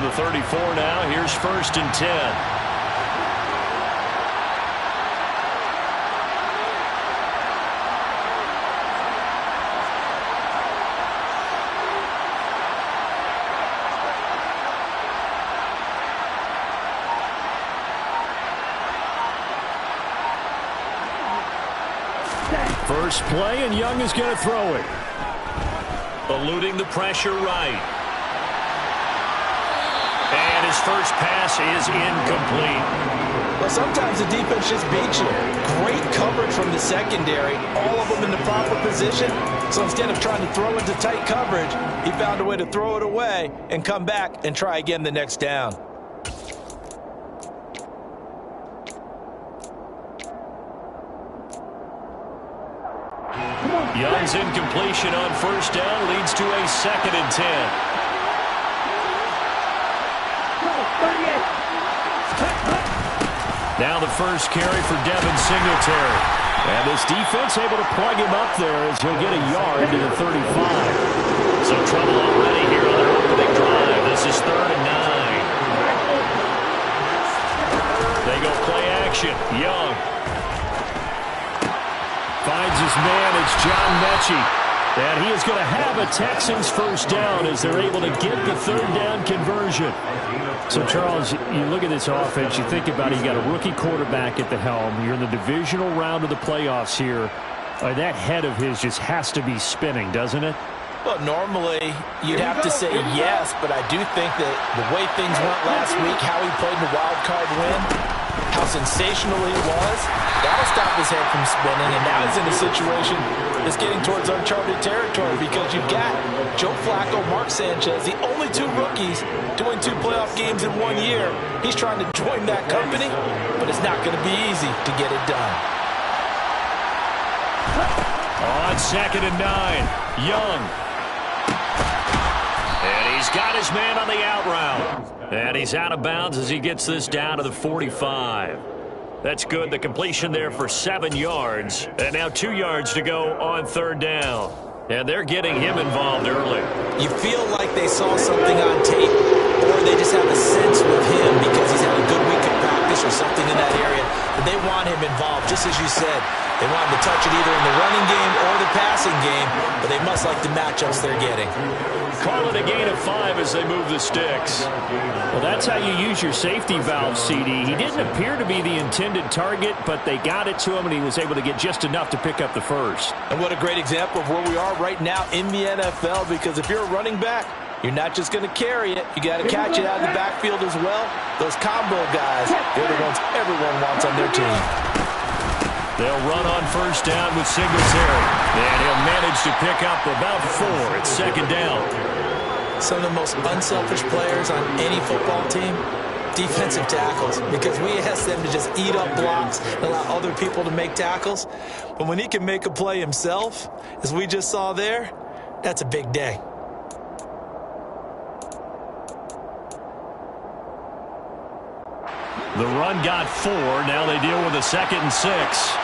from the 34 now. Here's 1st and 10. First play, and Young is going to throw it. Eluding the pressure right. And his first pass is incomplete. Well, sometimes the defense just beats you. Great coverage from the secondary. All of them in the proper position. So instead of trying to throw into tight coverage, he found a way to throw it away and come back and try again the next down. Young's incompletion on 1st down leads to a 2nd and 10. Now the first carry for Devin Singletary. And this defense able to plug him up there as he'll get a yard to the 35. So trouble already here on their opening drive. This is 3rd and 9. They go play action. Young finds his man. It's John Mechie. And he is going to have a Texans first down as they're able to get the 3rd down conversion. So, Charles, you look at this offense, you think about it, you got a rookie quarterback at the helm. You're in the divisional round of the playoffs here. That head of his just has to be spinning, doesn't it? Well, normally you'd have to say yes, but I do think that the way things went last week, how he played in the wild card win, how sensational he was, that'll stop his head from spinning. And now he's in a situation that's getting towards uncharted territory because you've got Joe Flacco, Mark Sanchez, the only 2 rookies doing 2 playoff games in 1 year. He's trying to join that company, but it's not going to be easy to get it done. On 2nd and 9, Young. And he's got his man on the out route. And he's out of bounds as he gets this down to the 45. That's good. The completion there for 7 yards. And now 2 yards to go on 3rd down. And they're getting him involved early. You feel like they saw something on tape, or they just have a sense with him because he's had a good week of practice or something in that area, that they want him involved, just as you said. They want him to touch it either in the running game or the passing game, but they must like the matchups they're getting. Call it a gain of 5 as they move the sticks. Well, that's how you use your safety valve, CD. He didn't appear to be the intended target, but they got it to him, and he was able to get just enough to pick up the first. And what a great example of where we are right now in the NFL, because if you're a running back, you're not just going to carry it. You got to catch it out of the backfield as well. Those combo guys, they're the ones everyone wants on their team. They'll run on 1st down with Singletary. And he'll manage to pick up about 4. It's 2nd down. Some of the most unselfish players on any football team, defensive tackles, because we ask them to just eat up blocks and allow other people to make tackles. But when he can make a play himself, as we just saw there, that's a big day. The run got 4. Now they deal with a 2nd and 6.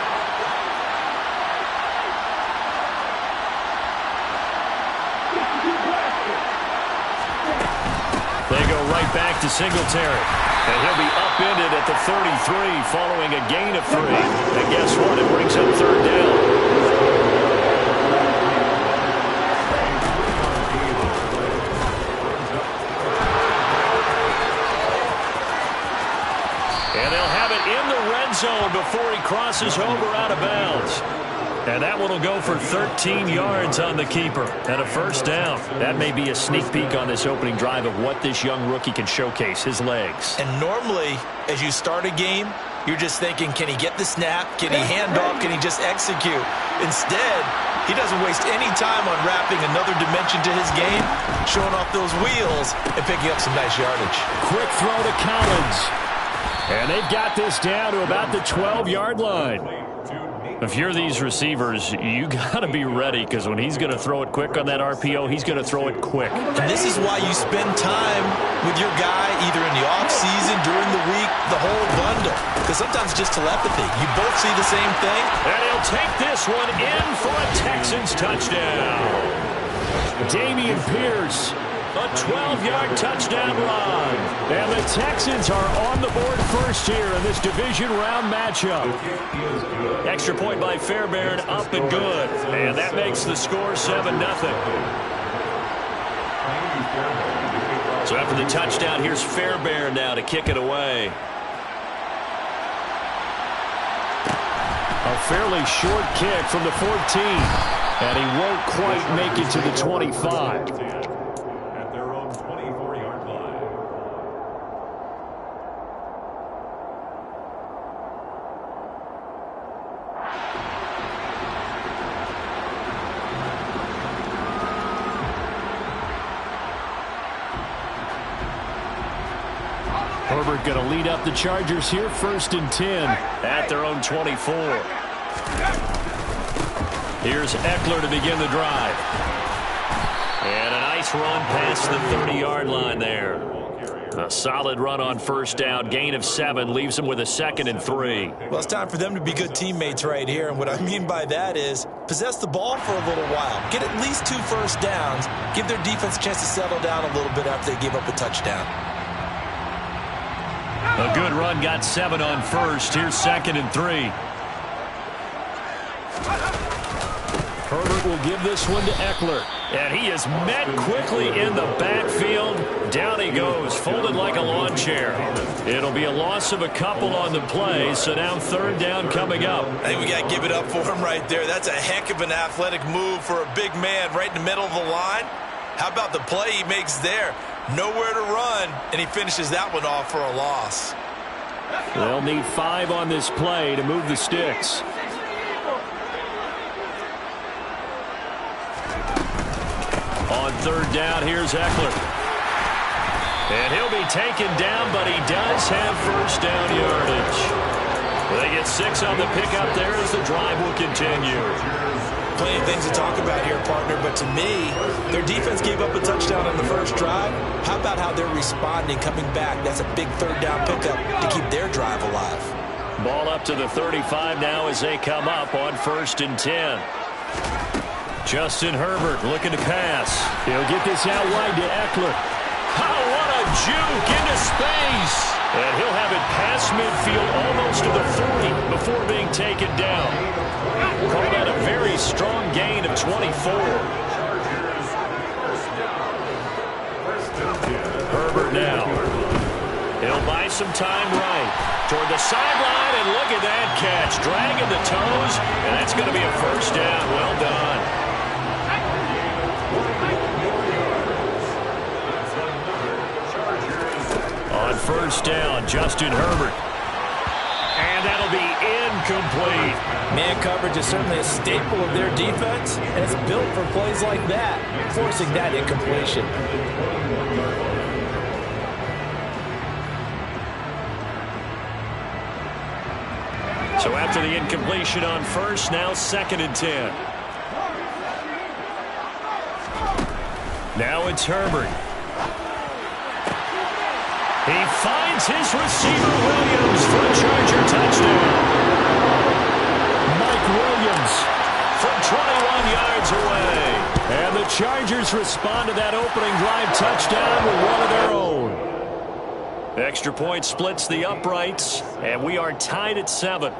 They go right back to Singletary. And he'll be upended at the 33 following a gain of 3. And guess what? It brings up 3rd down. And they'll have it in the red zone before he crosses over out of bounds. And that one will go for 13 yards on the keeper and a 1st down. That may be a sneak peek on this opening drive of what this young rookie can showcase, his legs. And normally, as you start a game, you're just thinking, can he get the snap? Can he hand off? Can he just execute? Instead, he doesn't waste any time on wrapping another dimension to his game, showing off those wheels and picking up some nice yardage. Quick throw to Collins. And they've got this down to about the 12-yard line. If you're these receivers, you got to be ready, because when he's going to throw it quick on that RPO, he's going to throw it quick. And this is why you spend time with your guy either in the offseason, during the week, the whole bundle. Because sometimes it's just telepathy. You both see the same thing. And he'll take this one in for a Texans touchdown. Dameon Pierce A 12-yard touchdown run. And the Texans are on the board first here in this division round matchup. Extra point by Fairbairn, up and good. And that makes the score 7-0. So after the touchdown, here's Fairbairn now to kick it away. A fairly short kick from the 14. And he won't quite make it to the 25. At their own 24-yard line. Herbert going to lead up the Chargers here, 1st and 10 at their own 24. Here's Eckler to begin the drive. And a nice run past the 30-yard line there. A solid run on 1st down. Gain of 7 leaves them with a 2nd and 3. Well, it's time for them to be good teammates right here. And what I mean by that is possess the ball for a little while. Get at least 2 first downs. Give their defense a chance to settle down a little bit after they give up a touchdown. A good run, got 7 on 1st. Here's 2nd and 3. Herbert will give this one to Eckler. And he is met quickly in the backfield. Down he goes, folded like a lawn chair. It'll be a loss of a couple on the play, so now 3rd down coming up. I think we got to give it up for him right there. That's a heck of an athletic move for a big man right in the middle of the line. How about the play he makes there? Nowhere to run, and he finishes that one off for a loss. They'll need 5 on this play to move the sticks. On 3rd down, here's Eckler. And he'll be taken down, but he does have 1st down yardage. They get 6 on the pickup there as the drive will continue. Plenty of things to talk about here, partner, but to me, their defense gave up a touchdown on the 1st drive. How about how they're responding, coming back? That's a big 3rd down pickup to keep their drive alive. Ball up to the 35 now as they come up on 1st and 10. Justin Herbert looking to pass. He'll get this out wide to Eckler. Oh, what a juke into space. And he'll have it past midfield almost to the 40 before being taken down. Call that a very strong gain of 24. Herbert now. He'll buy some time right. Toward the sideline, and look at that catch. Dragging the toes, and that's going to be a 1st down. Well done. On 1st down, Justin Herbert. And that'll be incomplete. Man coverage is certainly a staple of their defense, and it's built for plays like that, forcing that incompletion. So after the incompletion on 1st, now 2nd and 10. Now it's Herbert. He finds his receiver, Williams, for a Charger touchdown. Mike Williams from 21 yards away. And the Chargers respond to that opening drive touchdown with one of their own. Extra point splits the uprights, and we are tied at 7.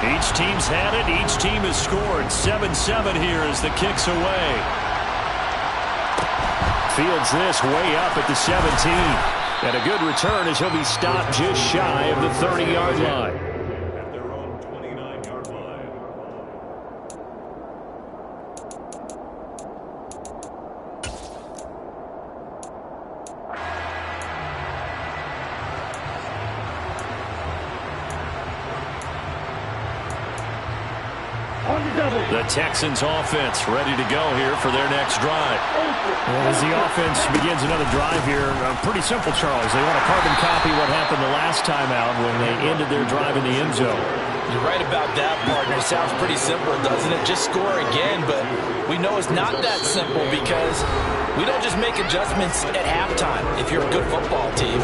Each team's had it. Each team has scored. 7-7 here as the kick's away. Fields this way up at the 17. And a good return as he'll be stopped just shy of the 30-yard line. At their own 29-yard line. The Texans offense ready to go here for their next drive. Well, as the offense begins another drive here, pretty simple, Charles. They want to carbon copy what happened the last time out when they ended their drive in the end zone. You're right about that, partner. Sounds pretty simple, doesn't it? Just score again, but we know it's not that simple because we don't just make adjustments at halftime if you're a good football team.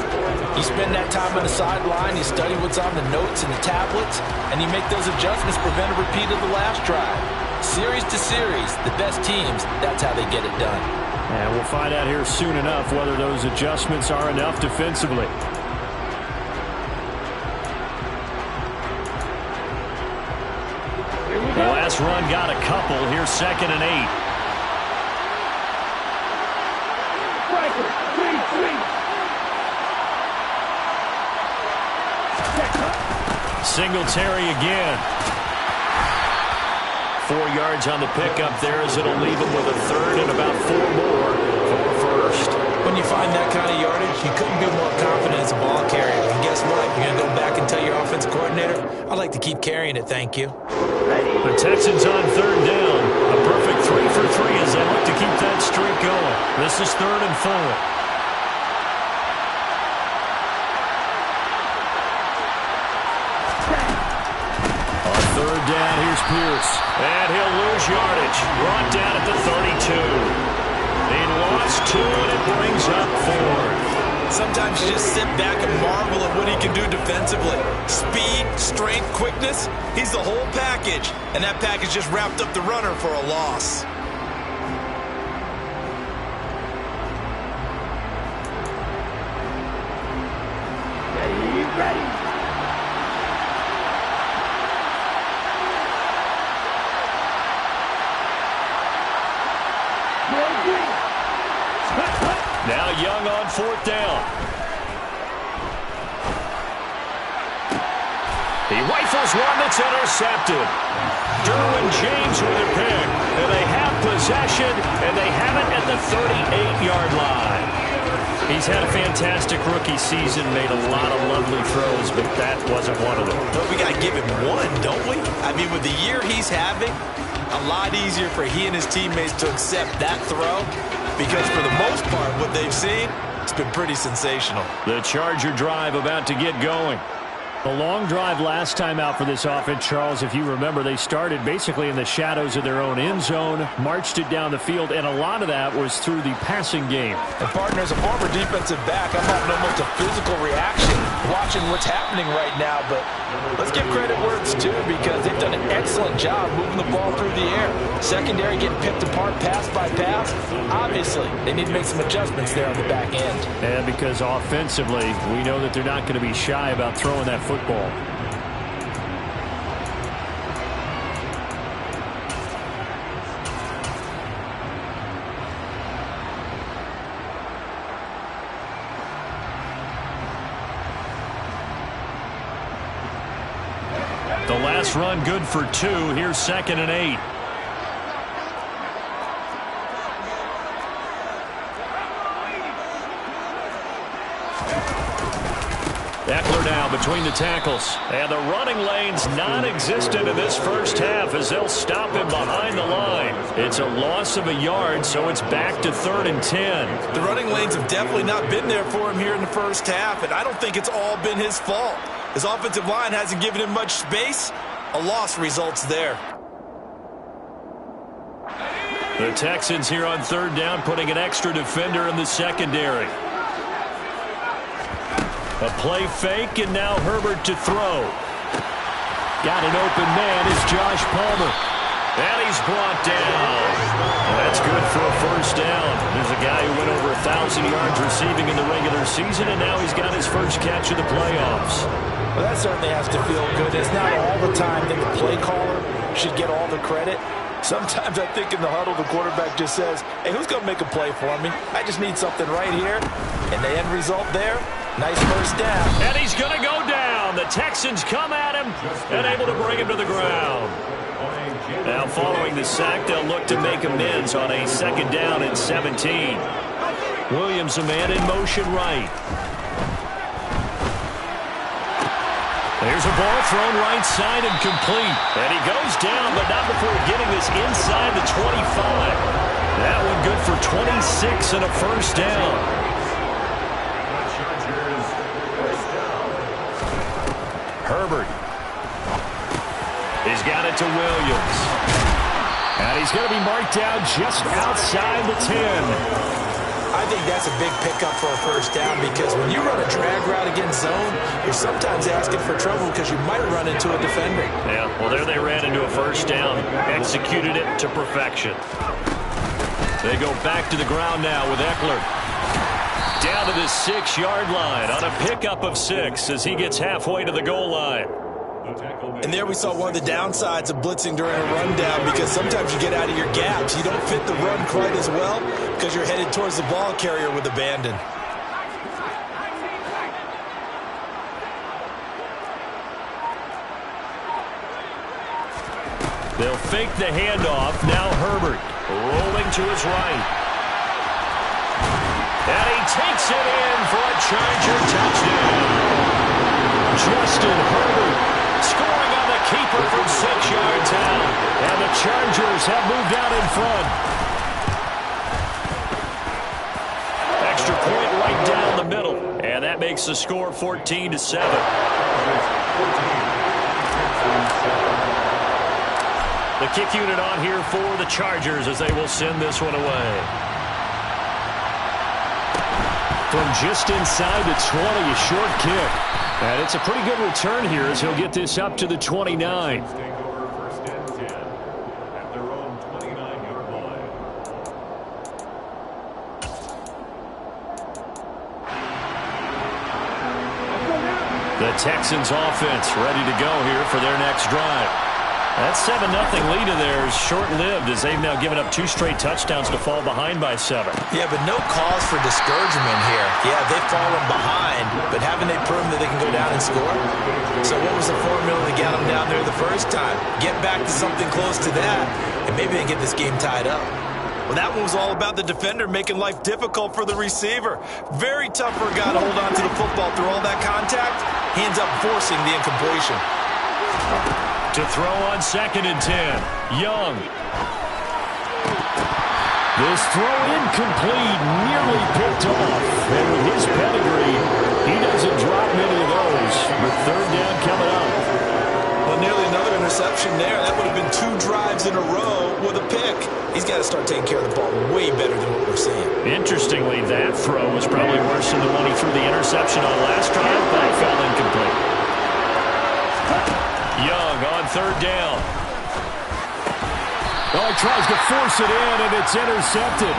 You spend that time on the sideline, you study what's on the notes and the tablets, and you make those adjustments to prevent a repeat of the last drive. Series to series, the best teams, that's how they get it done. And we'll find out here soon enough whether those adjustments are enough defensively. The last run got a couple. Here's 2nd and 8. Singletary again. 4 yards on the pickup there as it'll leave him with a third and about 4 more for first. When you find that kind of yardage, you couldn't be more confident as a ball carrier. And guess what? You're going to go back and tell your offensive coordinator, I'd like to keep carrying it, thank you. The Texans on 3rd down. A perfect 3 for 3 as they look to keep that streak going. This is 3rd and 4. Down, here's Pierce. And he'll lose yardage. Brought down at the 32. He lost 2, and it brings up 4. Sometimes you just sit back and marvel at what he can do defensively. Speed, strength, quickness. He's the whole package. And that package just wrapped up the runner for a loss. Ready. Now Young on 4th down. He rifles one that's intercepted. Derwin James with a pick. And they have possession, and they have it at the 38-yard line. He's had a fantastic rookie season, made a lot of lovely throws, but that wasn't one of them. But we got to give him one, don't we? I mean, with the year he's having, a lot easier for he and his teammates to accept that throw. Because for the most part, what they've seen, it's been pretty sensational. The Charger drive about to get going. The long drive last time out for this offense, Charles, if you remember, they started basically in the shadows of their own end zone, marched it down the field, and a lot of that was through the passing game. And partner, as a former defensive back, I'm having almost a physical reaction watching what's happening right now. But let's give credit where it's due because they've done an excellent job moving the ball through the air. Secondary getting picked apart pass by pass. Obviously, they need to make some adjustments there on the back end. And because offensively, we know that they're not going to be shy about throwing that football. The last run good for 2. Here's 2nd and 8. Eckler now between the tackles. And the running lane's non-existent in this first half as they'll stop him behind the line. It's a loss of a yard, so it's back to 3rd and 10. The running lanes have definitely not been there for him here in the first half, and I don't think it's all been his fault. His offensive line hasn't given him much space. A loss results there. The Texans here on 3rd down, putting an extra defender in the secondary. A play fake, and now Herbert to throw. Got an open man is Josh Palmer. And he's brought down. That's good for a first down. There's a guy who went over 1,000 yards receiving in the regular season, and now he's got his first catch of the playoffs. Well, that certainly has to feel good. It's not all the time that the play caller should get all the credit. Sometimes I think in the huddle, the quarterback just says, hey, who's going to make a play for me? I just need something right here. And the end result there, nice first down. And he's going to go down. The Texans come at him and able to bring him to the ground. Now following the sack, they'll look to make amends on a 2nd down and 17. Williams, a man in motion right. There's a ball thrown right side and complete. And he goes down, but not before getting this inside the 25. That one good for 26 and a first down. Herbert. He's got it to Williams. And he's going to be marked down just outside the 10. I I think that's a big pickup for a first down because when you run a drag route against zone, you're sometimes asking for trouble because you might run into a defender. Yeah, well, there they ran into a first down, executed it to perfection. They go back to the ground now with Eckler. Down to the 6-yard line on a pickup of 6 as he gets halfway to the goal line. And there we saw one of the downsides of blitzing during a rundown because sometimes you get out of your gaps. You don't fit the run quite as well because you're headed towards the ball carrier with abandon. They'll fake the handoff. Now Herbert rolling to his right. And he takes it in for a Charger touchdown. Justin Herbert scoring on the keeper from 6 yards out. And the Chargers have moved out in front. Extra point right down the middle. And that makes the score 14-7. The kick unit on here for the Chargers as they will send this one away. From just inside the 20, a short kick. And it's a pretty good return here as he'll get this up to the 29. Take over first and 10 at their own 29-yard line. The Texans offense ready to go here for their next drive. That 7-0 lead of theirs short-lived as they've now given up 2 straight touchdowns to fall behind by 7. Yeah, but no cause for discouragement here. Yeah, they've fallen behind, but haven't they proven that they can go down and score? So what was the formula to get them down there the first time? Get back to something close to that, and maybe they get this game tied up. Well, that one was all about the defender making life difficult for the receiver. Very tough for a guy to hold on to the football through all that contact. He ends up forcing the incompletion. To throw on 2nd and 10. Young. This throw incomplete, nearly picked off. And with his pedigree, he doesn't drop many of those. With 3rd down coming up. Well, nearly another interception there. That would have been 2 drives in a row with a pick. He's got to start taking care of the ball way better than what we're seeing. Interestingly, that throw was probably worse than the one he threw the interception on last drive, but it fell incomplete. Young on 3rd down. Oh, he tries to force it in, and it's intercepted.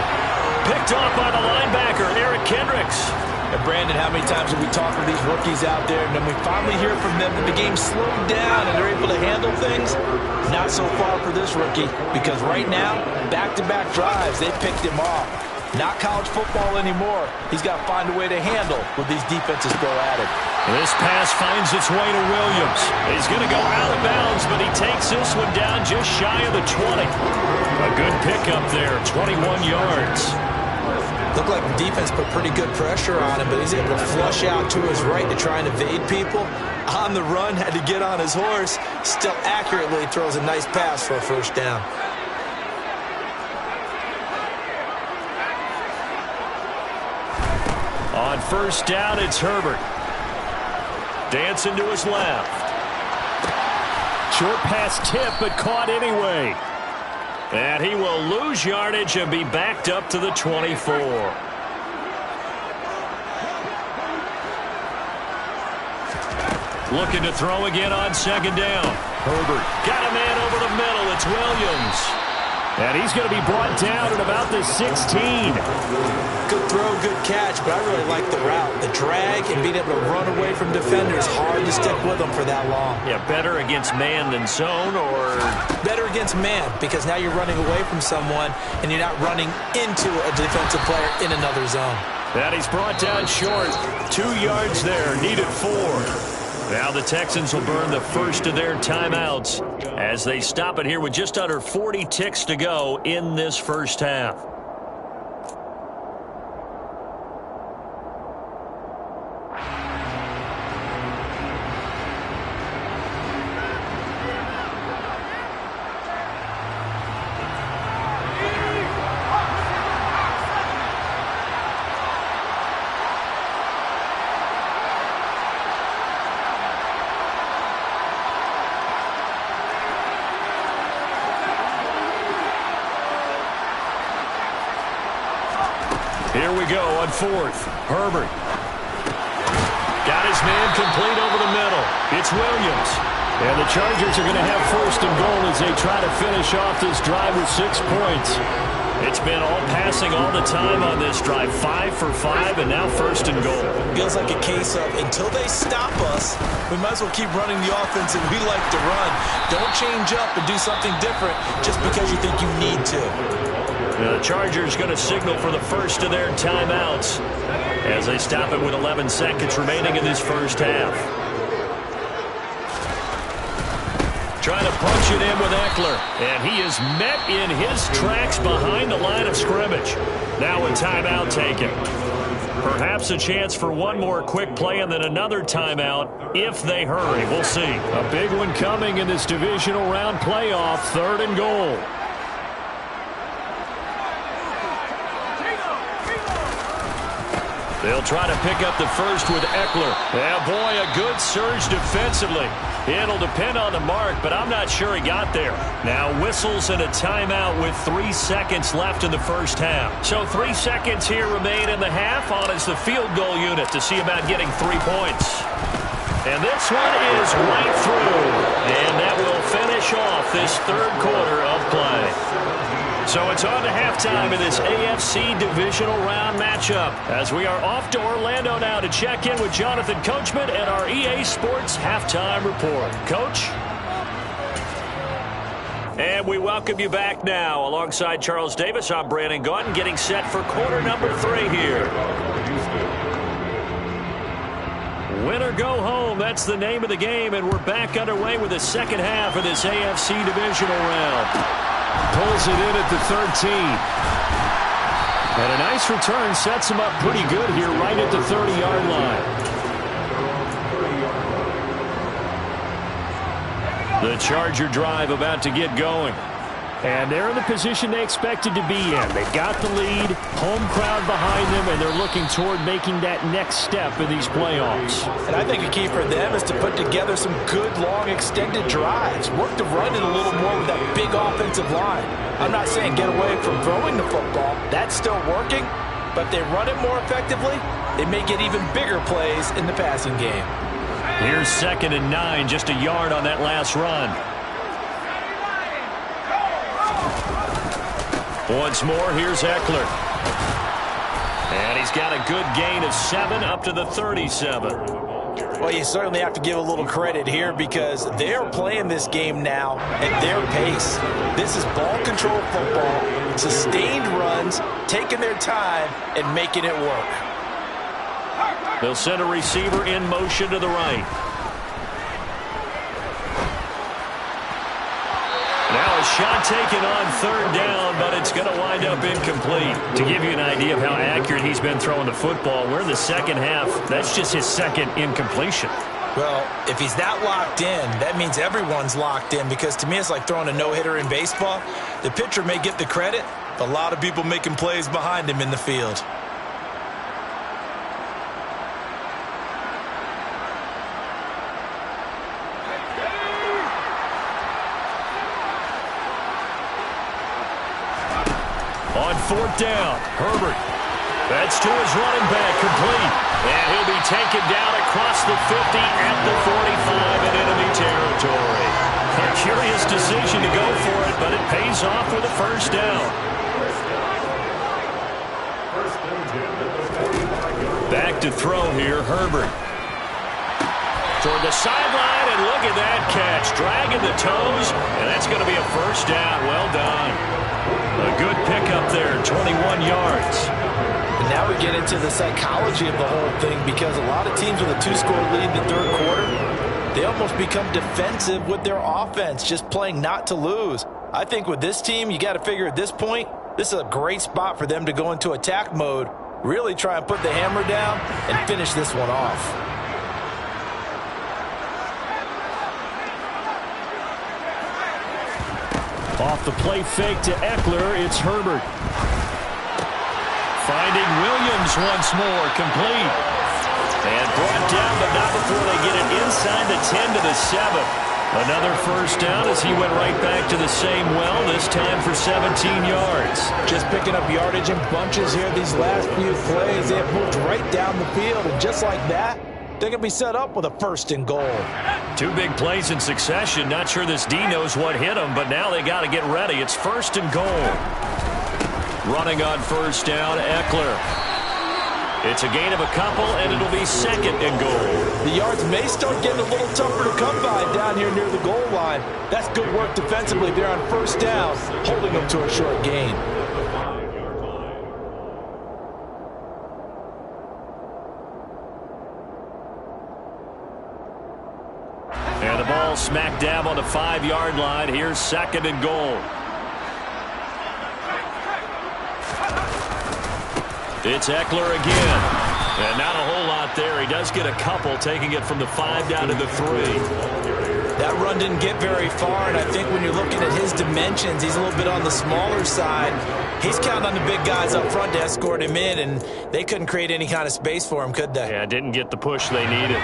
Picked off by the linebacker, Eric Kendricks. And Brandon, how many times have we talked with these rookies out there, and then we finally hear from them that the game slowed down and they're able to handle things? Not so far for this rookie, because right now, back-to-back drives, they picked him off. Not college football anymore. He's got to find a way to handle with these defenses throw at him. This pass finds its way to Williams. He's going to go out of bounds, but he takes this one down just shy of the 20. A good pickup there, 21 yards. Looked like the defense put pretty good pressure on him, but he's able to flush out to his right to try and evade people. On the run, had to get on his horse. Still accurately throws a nice pass for a first down. On 1st down, it's Herbert. Dancing to his left. Short pass tip, but caught anyway. And he will lose yardage and be backed up to the 24. Looking to throw again on 2nd down. Herbert got a man over the middle. It's Williams. And he's going to be brought down at about the 16. Good throw, good catch, but I really like the route. The drag and being able to run away from defenders, hard to stick with them for that long. Yeah, better against man than zone, or? Better against man, because now you're running away from someone and you're not running into a defensive player in another zone. And he's brought down short. 2 yards there, needed 4. Now the Texans will burn the first of their timeouts as they stop it here with just under 40 ticks to go in this first half. 4th. Herbert. Got his man complete over the middle. It's Williams. And the Chargers are going to have 1st and goal as they try to finish off this drive with 6 points. It's been all passing all the time on this drive. 5 for 5, and now 1st and goal. Feels like a case of until they stop us, we might as well keep running the offense that we like to run. Don't change up and do something different just because you think you need to. The Chargers going to signal for the first of their timeouts as they stop it with 11 seconds remaining in this first half. Trying to punch it in with Eckler, and he is met in his tracks behind the line of scrimmage. Now a timeout taken. Perhaps a chance for one more quick play and then another timeout if they hurry. We'll see. A big one coming in this divisional round playoff, 3rd and goal. They'll try to pick up the first with Eckler. Yeah, boy, a good surge defensively. It'll depend on the mark, but I'm not sure he got there. Now whistles and a timeout with 3 seconds left in the first half. So 3 seconds here remain in the half. On is the field goal unit to see about getting 3 points. And this one is right through. And that will finish off this 3rd quarter of play. So it's on to halftime in this AFC divisional round matchup as we are off to Orlando now to check in with Jonathan Coachman and our EA Sports halftime report. Coach? And we welcome you back now. Alongside Charles Davis, I'm Brandon Gaudin getting set for quarter number 3 here. Win or go home, that's the name of the game, and we're back underway with the second half of this AFC divisional round. Pulls it in at the 13. And a nice return sets him up pretty good here right at the 30-yard line. The Charger drive about to get going. And they're in the position they expected to be in. They've got the lead, home crowd behind them, and they're looking toward making that next step in these playoffs. And I think a key for them is to put together some good, long, extended drives. Work the run in a little more with that big offensive line. I'm not saying get away from throwing the football. That's still working. But if they run it more effectively, they may get even bigger plays in the passing game. Here's 2nd and 9, just a yard on that last run. Once more, here's Eckler. And he's got a good gain of 7 up to the 37. Well, you certainly have to give a little credit here because they're playing this game now at their pace. This is ball control football, sustained runs, taking their time and making it work. They'll send a receiver in motion to the right. Now a shot taken on 3rd down, but it's going to wind up incomplete. To give you an idea of how accurate he's been throwing the football, we're in the second half. That's just his 2nd incompletion. Well, if he's that locked in, that means everyone's locked in because to me it's like throwing a no-hitter in baseball. The pitcher may get the credit, but a lot of people making plays behind him in the field. On 4th down, Herbert. That's to his running back, complete. And he'll be taken down across the 50 at the 45 in enemy territory. A curious decision to go for it, but it pays off with a 1st down. Back to throw here, Herbert. Toward the sideline, and look at that catch. Dragging the toes, and that's going to be a 1st down. Well done. A good pickup there, 21 yards. And now we get into the psychology of the whole thing because a lot of teams with a 2-score lead in the 3rd quarter, they almost become defensive with their offense, just playing not to lose. I think with this team, you got to figure at this point, this is a great spot for them to go into attack mode, really try and put the hammer down and finish this one off. Off the play fake to Eckler, it's Herbert. Finding Williams once more, complete. And brought down, but not before they get it inside the 10 to the 7. Another first down as he went right back to the same well, this time for 17 yards. Just picking up yardage in bunches here these last few plays. They have moved right down the field, and just like that, they're going to be set up with a first and goal. Two big plays in succession. Not sure this D knows what hit him, but now they got to get ready. It's first and goal. Running on first down, Eckler. It's a gain of a couple, and it'll be second and goal. The yards may start getting a little tougher to come by down here near the goal line. That's good work defensively there on first down, holding them to a short gain. And the ball smack dab on the 5-yard line. Here's second and goal. It's Eckler again. And not a whole lot there. He does get a couple, taking it from the 5 down to the 3. That run didn't get very far, and I think when you're looking at his dimensions, he's a little bit on the smaller side. He's counting on the big guys up front to escort him in, and they couldn't create any kind of space for him, could they? Yeah, didn't get the push they needed.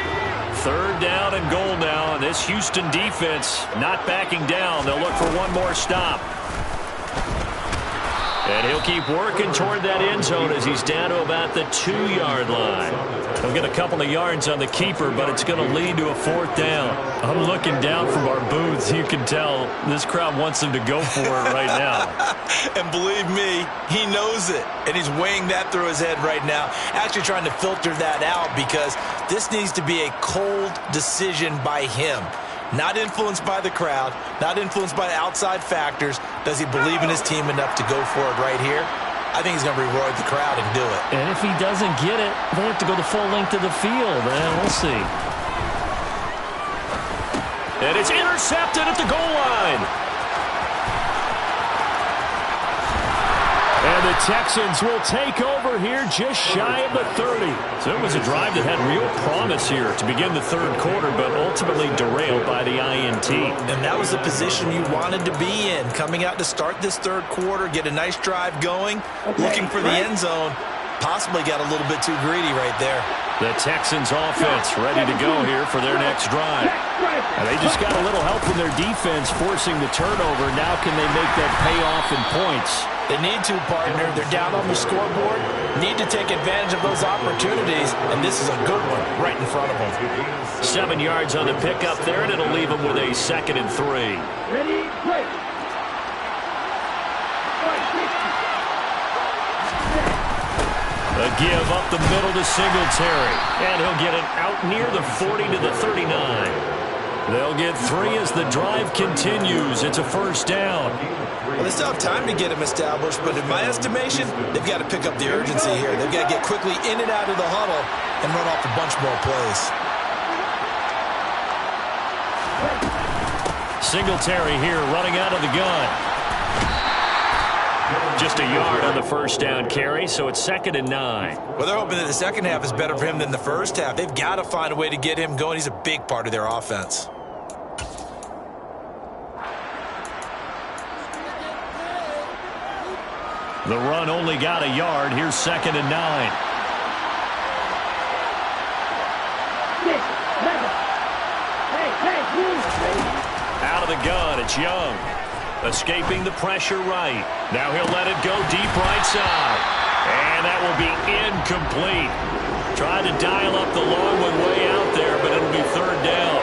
Third down and goal now, and this Houston defense not backing down. They'll look for one more stop. And he'll keep working toward that end zone as he's down to about the 2-yard line. He'll get a couple of yards on the keeper, but it's going to lead to a fourth down. I'm looking down from our booths. You can tell this crowd wants him to go for it right now. And believe me, he knows it. And he's weighing that through his head right now. Actually trying to filter that out because this needs to be a cold decision by him. Not influenced by the crowd, not influenced by outside factors. Does he believe in his team enough to go for it right here? I think he's going to reward the crowd and do it. And if he doesn't get it, they have to go the full length of the field. We'll see. And it's intercepted at the goal line. And the Texans will take over here just shy of the 30. So it was a drive that had real promise here to begin the third quarter, but ultimately derailed by the INT. And that was the position you wanted to be in. Coming out to start this third quarter, get a nice drive going, looking for the end zone. Possibly got a little bit too greedy right there. The Texans offense ready to go here for their next drive. And they just got a little help from their defense forcing the turnover. Now can they make that pay off in points? They need to, partner. They're down on the scoreboard. Need to take advantage of those opportunities, and this is a good one right in front of them. 7 yards on the pickup there, and it'll leave them with a 2nd and 3. Ready, play. A give up the middle to Singletary, and he'll get it out near the 40 to the 39. They'll get 3 as the drive continues. It's a first down. Well, they still have time to get him established, but in my estimation, they've got to pick up the urgency here. They've got to get quickly in and out of the huddle and run off a bunch more plays. Singletary here running out of the gun. Just a yard on the first down carry, so it's 2nd and 9. Well, they're hoping that the second half is better for him than the first half. They've got to find a way to get him going. He's a big part of their offense. The run only got a yard. Here's 2nd and 9. Out of the gun, it's Young. Escaping the pressure right. Now he'll let it go deep right side. And that will be incomplete. Tried to dial up the long one way out there, but it'll be 3rd down.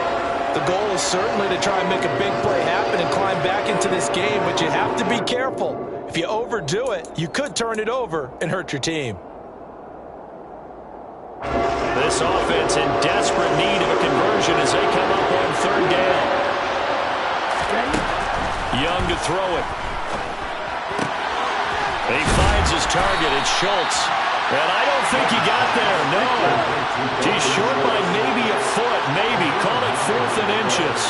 The goal is certainly to try and make a big play happen and climb back into this game, but you have to be careful. If you overdo it, you could turn it over and hurt your team. This offense in desperate need of a conversion as they come up on 3rd down. Young to throw it. He finds his target. It's Schultz. And I don't think he got there. No. He's short by maybe a foot. Maybe. Call it 4th and inches.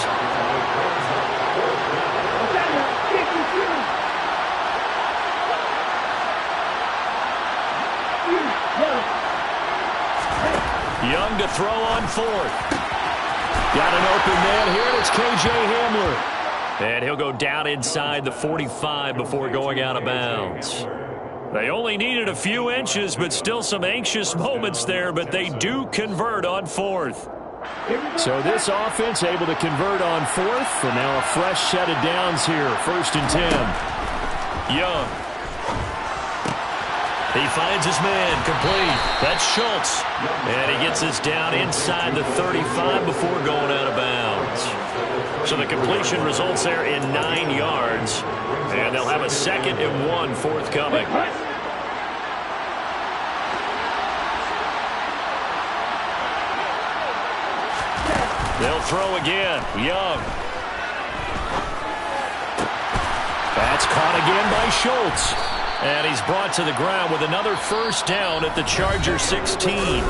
Young to throw on 4th. Got an open man here, and it's K.J. Hamler. And he'll go down inside the 45 before going out of bounds. They only needed a few inches, but still some anxious moments there, but they do convert on 4th. So this offense able to convert on fourth, and now a fresh set of downs here. 1st and 10. Young. He finds his man, complete. That's Schultz. And he gets this down inside the 35 before going out of bounds. So the completion results there in 9 yards. And they'll have a 2nd and 1 forthcoming. They'll throw again. Young. That's caught again by Schultz. And he's brought to the ground with another 1st down at the Charger 16.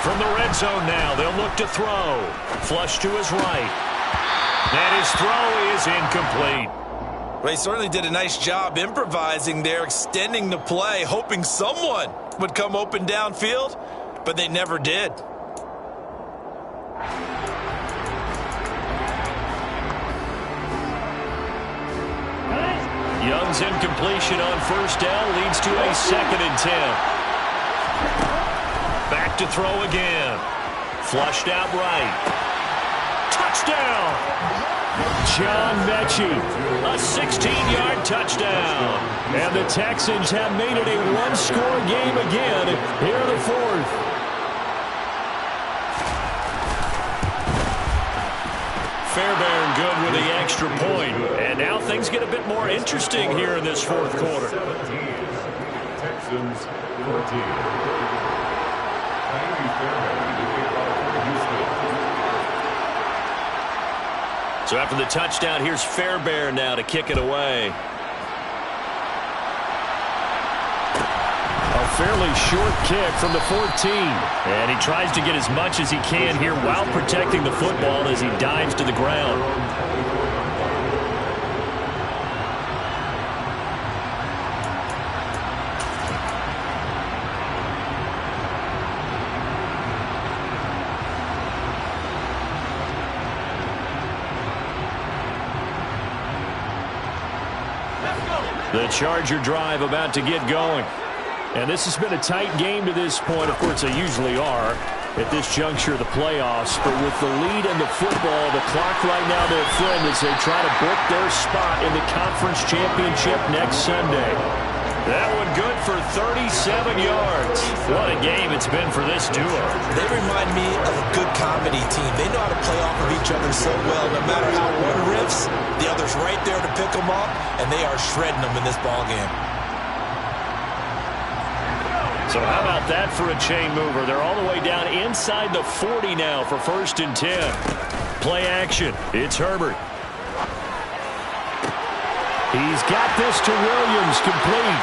From the red zone now, they'll look to throw. Flush to his right. And his throw is incomplete. Well, he certainly did a nice job improvising there, extending the play, hoping someone would come open downfield, but they never did. Young's incompletion on 1st down leads to a 2nd and 10. Back to throw again. Flushed out right. Touchdown! John Mechie, a 16-yard touchdown. And the Texans have made it a one-score game again here in the 4th. Fairbairn good with the extra point. And now things get a bit more interesting here in this 4th quarter. Texans 14. So after the touchdown, here's Fairbairn now to kick it away. A fairly short kick from the 14. And he tries to get as much as he can here while protecting the football as he dives to the ground. The Charger drive about to get going. And this has been a tight game to this point. Of course, they usually are at this juncture of the playoffs. But with the lead in the football, the clock right now their friend as they try to book their spot in the conference championship next Sunday. That one good for 37 yards. What a game it's been for this duo. They remind me of a good comedy team. They know how to play off of each other so well. No matter how one riffs, the other's right there to pick them up, and they are shredding them in this ballgame. So how about that for a chain mover? They're all the way down inside the 40 now for 1st and 10. Play action. It's Herbert. He's got this to Williams, complete.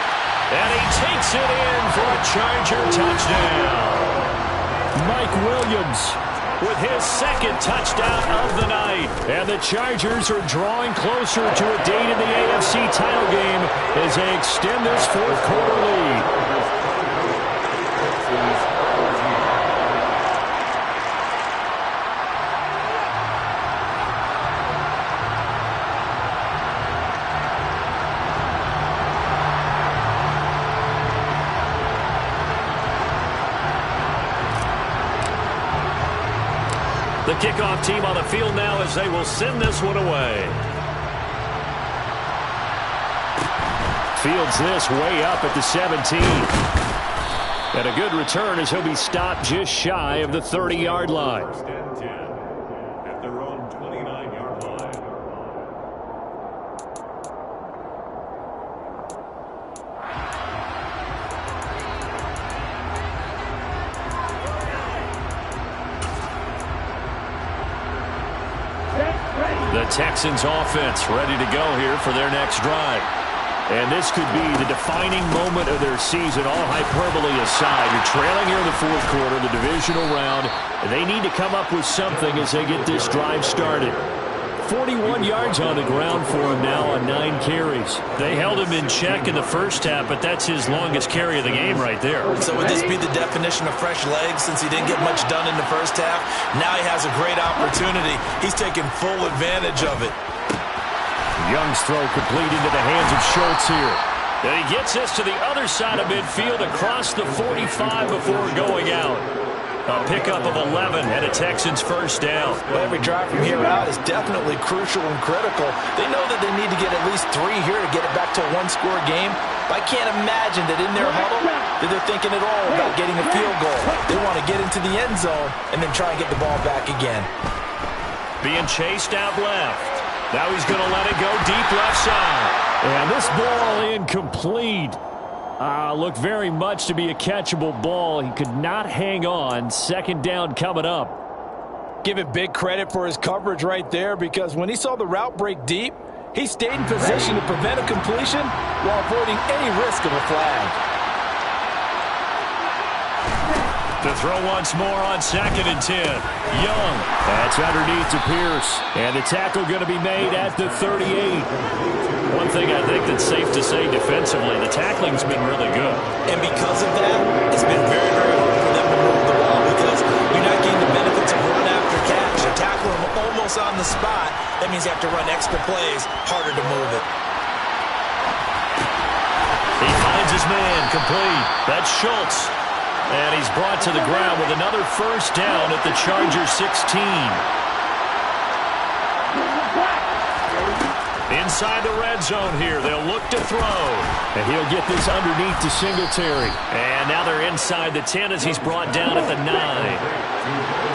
And he takes it in for a Charger touchdown. Mike Williams with his 2nd touchdown of the night. And the Chargers are drawing closer to a date in the AFC title game as they extend this 4th quarter lead. The kickoff team on the field now as they will send this one away. Fields this way up at the 17. And a good return as he'll be stopped just shy of the 30-yard line. 1st and 10 at their own 29-yard line. The Texans offense ready to go here for their next drive. And this could be the defining moment of their season, all hyperbole aside. You're trailing here in the 4th quarter, the divisional round. And they need to come up with something as they get this drive started. 41 yards on the ground for him now on 9 carries. They held him in check in the first half, but that's his longest carry of the game right there. So would this be the definition of fresh legs since he didn't get much done in the first half? Now he has a great opportunity. He's taking full advantage of it. Young's throw complete into the hands of Schultz here. And he gets this to the other side of midfield across the 45 before going out. A pickup of 11 and a Texans first down. Well, every drive from here out is definitely crucial and critical. They know that they need to get at least 3 here to get it back to a one-score game. But I can't imagine that in their huddle that they're thinking at all about getting a field goal. They want to get into the end zone and then try and get the ball back again. Being chased out left. Now he's going to let it go deep left side. And this ball incomplete. Looked very much to be a catchable ball. He could not hang on. Second down coming up. Give it big credit for his coverage right there, because when he saw the route break deep, he stayed in position to prevent a completion while avoiding any risk of a flag. To throw once more on 2nd and 10. Young. That's underneath to Pierce. And the tackle going to be made at the 38. One thing I think that's safe to say defensively, the tackling's been really good. And because of that, it's been very, very hard for them to move the ball, because you're not getting the benefits of run after catch. You're tackling them almost on the spot. That means you have to run extra plays, harder to move it. He finds his man, complete. That's Schultz. And he's brought to the ground with another first down at the Chargers 16. Inside the red zone here, they'll look to throw. And he'll get this underneath to Singletary. And now they're inside the 10 as he's brought down at the 9.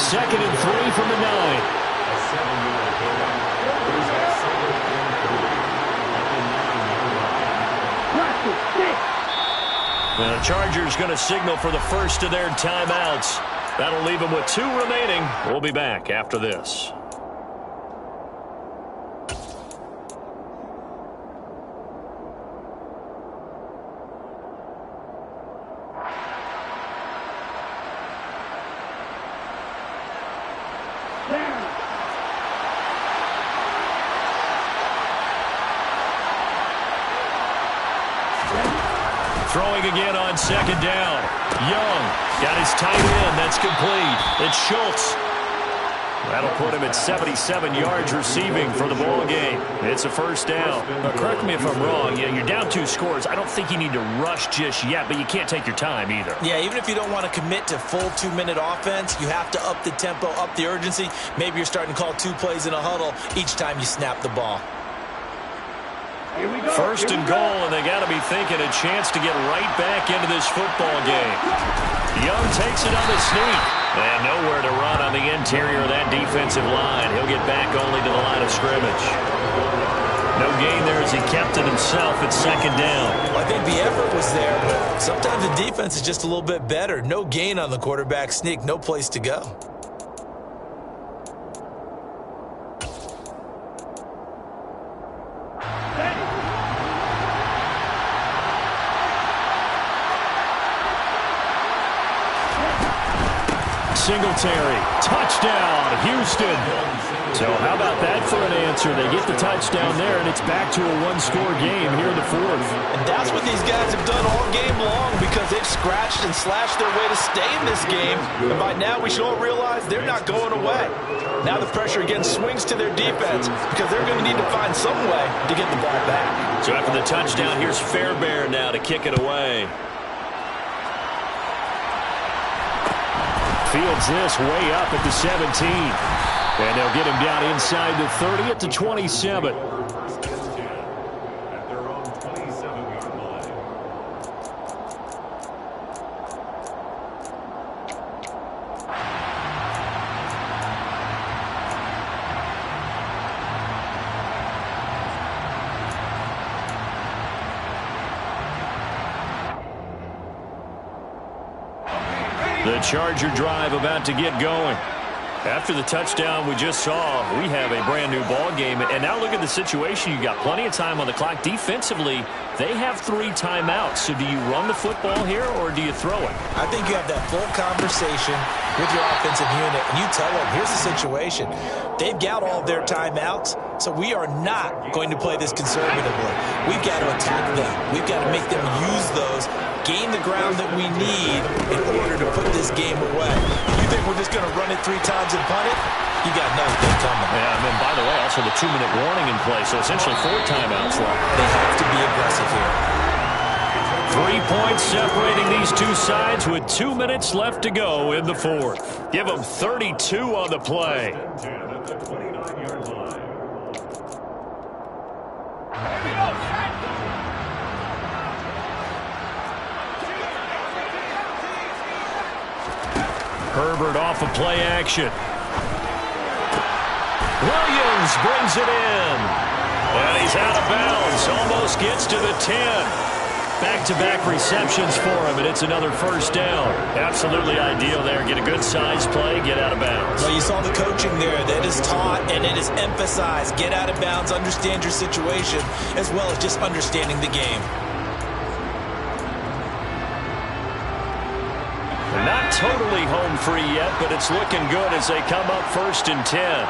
2nd and 3 from the 9. And the Chargers going to signal for the first of their timeouts. That'll leave them with 2 remaining. We'll be back after this. Throwing again on 2nd down. Young got his tight end. That's complete. It's Schultz. That'll put him at 77 yards receiving for the ball game. It's a first down. Now, correct me if I'm wrong. You're down 2 scores. I don't think you need to rush just yet, but you can't take your time either. Yeah, even if you don't want to commit to full 2-minute offense, you have to up the tempo, up the urgency. Maybe you're starting to call 2 plays in a huddle each time you snap the ball. First and goal, and they got to be thinking a chance to get right back into this football game. Young takes it on the sneak. And nowhere to run on the interior of that defensive line. He'll get back only to the line of scrimmage. No gain there as he kept it himself at 2nd down. Well, I think the effort was there, but sometimes the defense is just a little bit better. No gain on the quarterback sneak, no place to go. Singletary, touchdown, Houston. So how about that for an answer? They get the touchdown there, and it's back to a 1-score game here in the 4th. And that's what these guys have done all game long, because they've scratched and slashed their way to stay in this game. And by now, we should all realize they're not going away. Now the pressure again swings to their defense, because they're going to need to find some way to get the ball back. So after the touchdown, here's Fairbairn now to kick it away. Fields this way up at the 17. And they'll get him down inside the 30 at the 27. First and 10 at their own 27-yard line. The Charger drive about to get going. After the touchdown we just saw, we have a brand new ball game. And now look at the situation. You got plenty of time on the clock. Defensively, they have 3 timeouts. So do you run the football here or do you throw it? I think you have that full conversation with your offensive unit, and you tell them, here's the situation. They've got all of their timeouts, so we are not going to play this conservatively. We've got to attack them. We've got to make them use those, gain the ground that we need in order to put this game away. You think we're just going to run it 3 times and punt it? You got another thing coming. Yeah, and then, by the way, also the 2-minute warning in play, so essentially 4 timeouts left. They have to be aggressive here. 3 points separating these two sides with 2 minutes left to go in the fourth. Give them 32 on the play. At the 29-yard line. Herbert off of play action. Williams brings it in. And he's out of bounds. Almost gets to the 10. Back-to-back receptions for him, and it's another first down. Absolutely ideal there. Get a good size play, get out of bounds. Well, you saw the coaching there. That is taught and it is emphasized. Get out of bounds, understand your situation, as well as just understanding the game. Not totally home free yet, but it's looking good as they come up 1st and 10.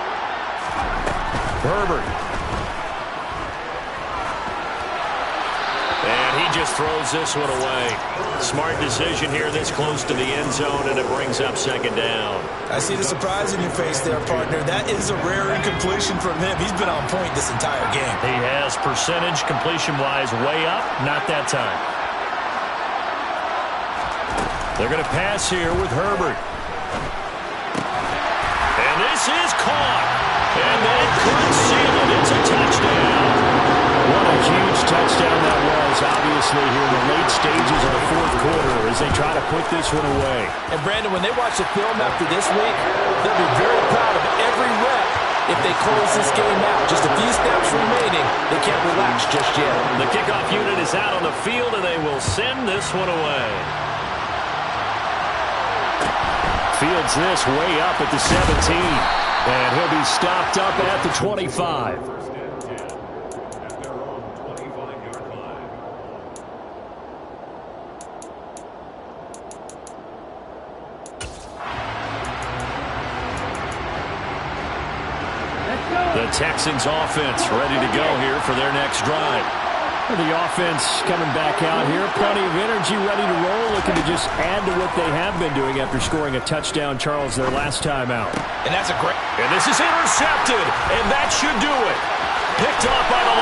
Herbert. And he just throws this one away. Smart decision here this close to the end zone, and it brings up 2nd down. I see the surprise in your face there, partner. That is a rare incompletion from him. He's been on point this entire game. He has percentage completion-wise way up, not that time. They're going to pass here with Herbert. And this is caught. And they could seal it. It's a touchdown. What a huge touchdown that was, obviously, here in the late stages of the fourth quarter as they try to put this one away. And, Brandon, when they watch the film after this week, they'll be very proud of every rep if they close this game out. Just a few steps remaining. They can't relax just yet. The kickoff unit is out on the field, and they will send this one away. Fields this way up at the 17. And he'll be stopped up at the 25. The Texans offense ready to go here for their next drive. The offense coming back out here. Plenty of energy, ready to roll, looking to just add to what they have been doing after scoring a touchdown, Charles, their last time out. And that's a great... And this is intercepted, and that should do it. Picked off by the